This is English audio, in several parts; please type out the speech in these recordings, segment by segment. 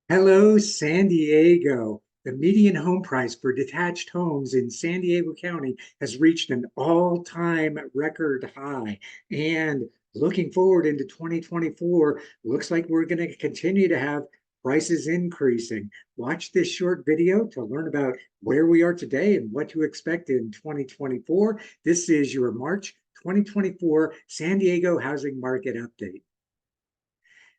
Hello, San Diego. The median home price for detached homes in San Diego County has reached an all-time record high. And looking forward into 2024, looks like we're going to continue to have prices increasing. Watch this short video to learn about where we are today and what to expect in 2024. This is your March 2024 San Diego housing market update.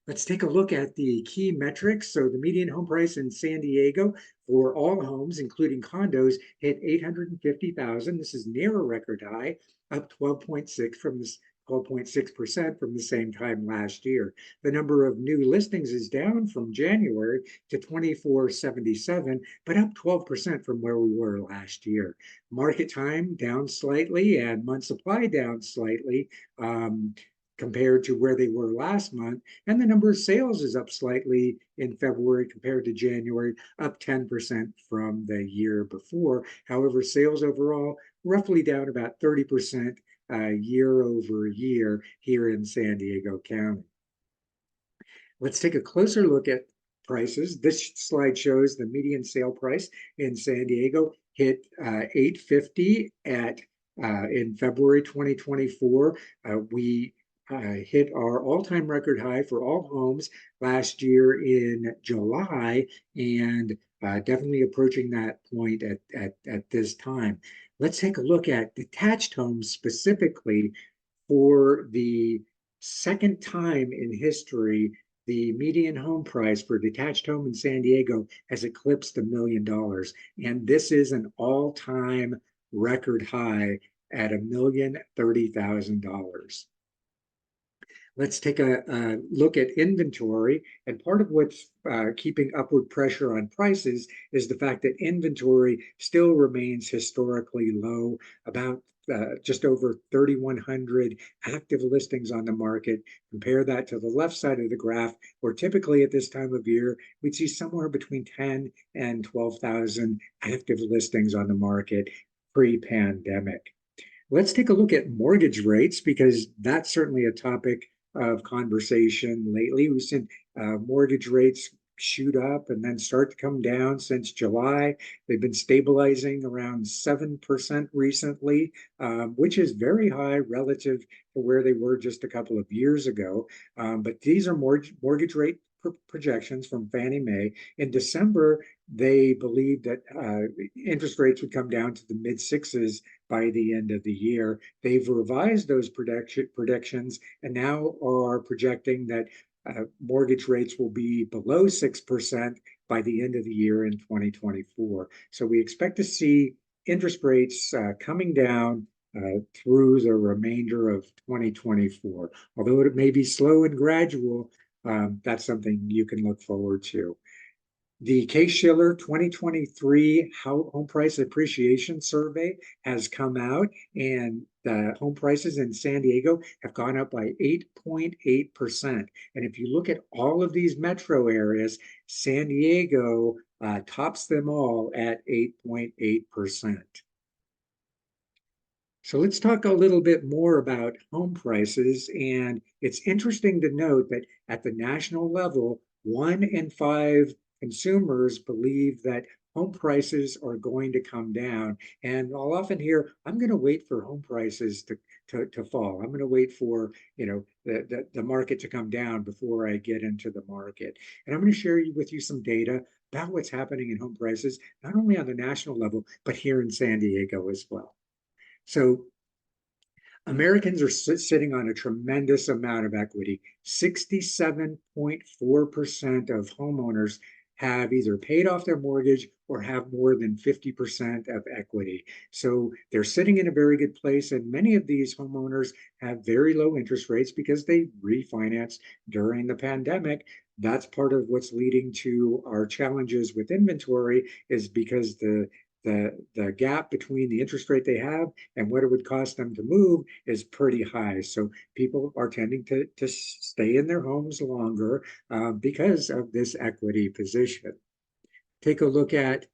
Let's take a look at the key metrics. So the median home price in San Diego for all homes, including condos, hit 850,000. This is near a record high, up 12.6 from this 12.6% from the same time last year. The number of new listings is down from January to 2477, but up 12% from where we were last year. Market time down slightly and month supply down slightly. Compared to where they were last month. And the number of sales is up slightly in February compared to January, up 10% from the year before. However, sales overall roughly down about 30% year over year here in San Diego County. Let's take a closer look at prices. This slide shows the median sale price in San Diego hit 850 at in February 2024. We hit our all-time record high for all homes last year in July, and definitely approaching that point at this time. Let's take a look at detached homes specifically. For the second time in history, the median home price for a detached home in San Diego has eclipsed $1 million. And this is an all-time record high at $1,030,000. Let's take a look at inventory. And part of what's keeping upward pressure on prices is the fact that inventory still remains historically low, about just over 3,100 active listings on the market. Compare that to the left side of the graph, where typically at this time of year, we'd see somewhere between 10 and 12,000 active listings on the market pre-pandemic. Let's take a look at mortgage rates, because that's certainly a topic of conversation lately. We've seen mortgage rates shoot up and then start to come down since July. They've been stabilizing around 7% recently, which is very high relative to where they were just a couple of years ago. But these are mortgage rate projections from Fannie Mae. In December, they believed that interest rates would come down to the mid sixes by the end of the year. They've revised those predictions and now are projecting that mortgage rates will be below 6% by the end of the year in 2024. So we expect to see interest rates coming down through the remainder of 2024. Although it may be slow and gradual, that's something you can look forward to. The Case-Shiller 2023 Home Price Appreciation Survey has come out, and the home prices in San Diego have gone up by 8.8%. And if you look at all of these metro areas, San Diego tops them all at 8.8%. So let's talk a little bit more about home prices. And it's interesting to note that at the national level, 1 in 5 consumers believe that home prices are going to come down. And I'll often hear, I'm going to wait for home prices to fall. I'm going to wait for, the market to come down before I get into the market. And I'm going to share with you some data about what's happening in home prices, not only on the national level, but here in San Diego as well. So Americans are sitting on a tremendous amount of equity. 67.4% of homeowners have either paid off their mortgage or have more than 50% of equity. So they're sitting in a very good place. And many of these homeowners have very low interest rates because they refinanced during the pandemic. That's part of what's leading to our challenges with inventory, is because the gap between the interest rate they have and what it would cost them to move is pretty high. So people are tending to stay in their homes longer because of this equity position. Take a look at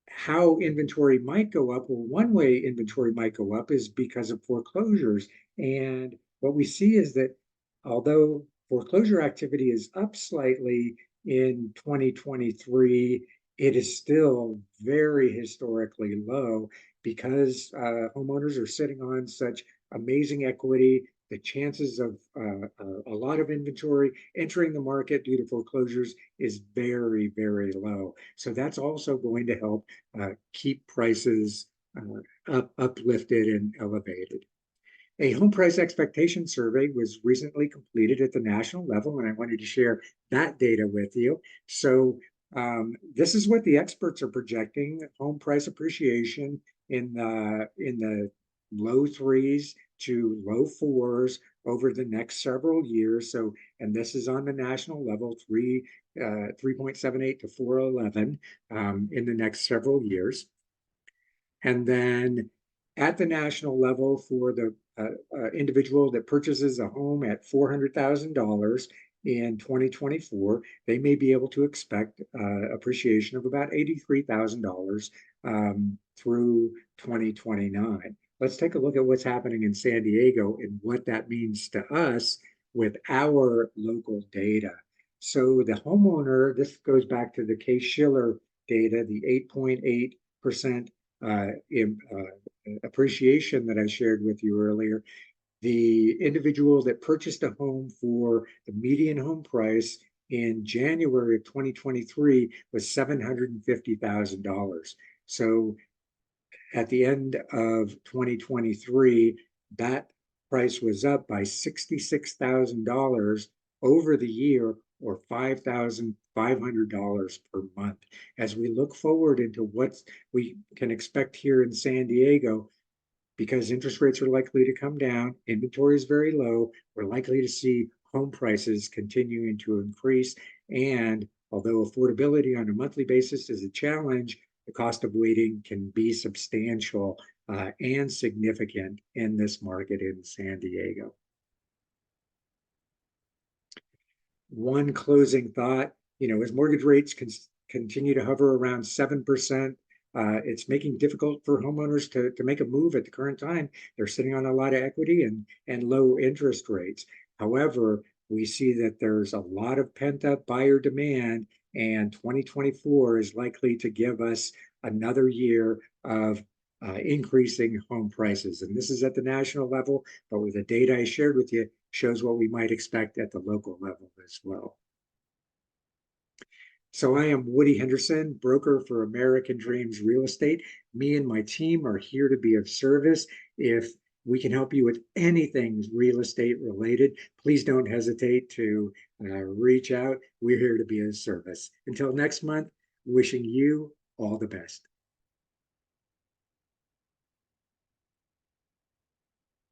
how inventory might go up. Well, one way inventory might go up is because of foreclosures. And what we see is that although foreclosure activity is up slightly, in 2023, it is still very historically low because homeowners are sitting on such amazing equity. The chances of a lot of inventory entering the market due to foreclosures is very, very low. So that's also going to help keep prices uplifted and elevated. A home price expectation survey was recently completed at the national level, and I wanted to share that data with you. So, this is what the experts are projecting: home price appreciation in the low threes to low fours over the next several years. So, and this is on the national level, 3.78 to 411 in the next several years. And then at the national level, for the individual that purchases a home at $400,000 in 2024, they may be able to expect appreciation of about $83,000 through 2029. Let's take a look at what's happening in San Diego and what that means to us with our local data. So the homeowner, this goes back to the Case-Shiller data, the 8.8% appreciation that I shared with you earlier. The individual that purchased a home for the median home price in January of 2023 was $750,000. So at the end of 2023, that price was up by $66,000 over the year, or $5,500 per month. As we look forward into what we can expect here in San Diego, because interest rates are likely to come down, inventory is very low, we're likely to see home prices continuing to increase. And although affordability on a monthly basis is a challenge, the cost of waiting can be substantial and significant in this market in San Diego. One closing thought, as mortgage rates continue to hover around 7%, it's making it difficult for homeowners to make a move at the current time. They're sitting on a lot of equity and low interest rates. However, we see that there's a lot of pent-up buyer demand, and 2024 is likely to give us another year of increasing home prices. And this is at the national level, but with the data I shared with you, shows what we might expect at the local level as well. So I am Woody Henderson, broker for American Dreams Real Estate. Me and my team are here to be of service. If we can help you with anything real estate related, please don't hesitate to reach out. We're here to be of service. Until next month, wishing you all the best.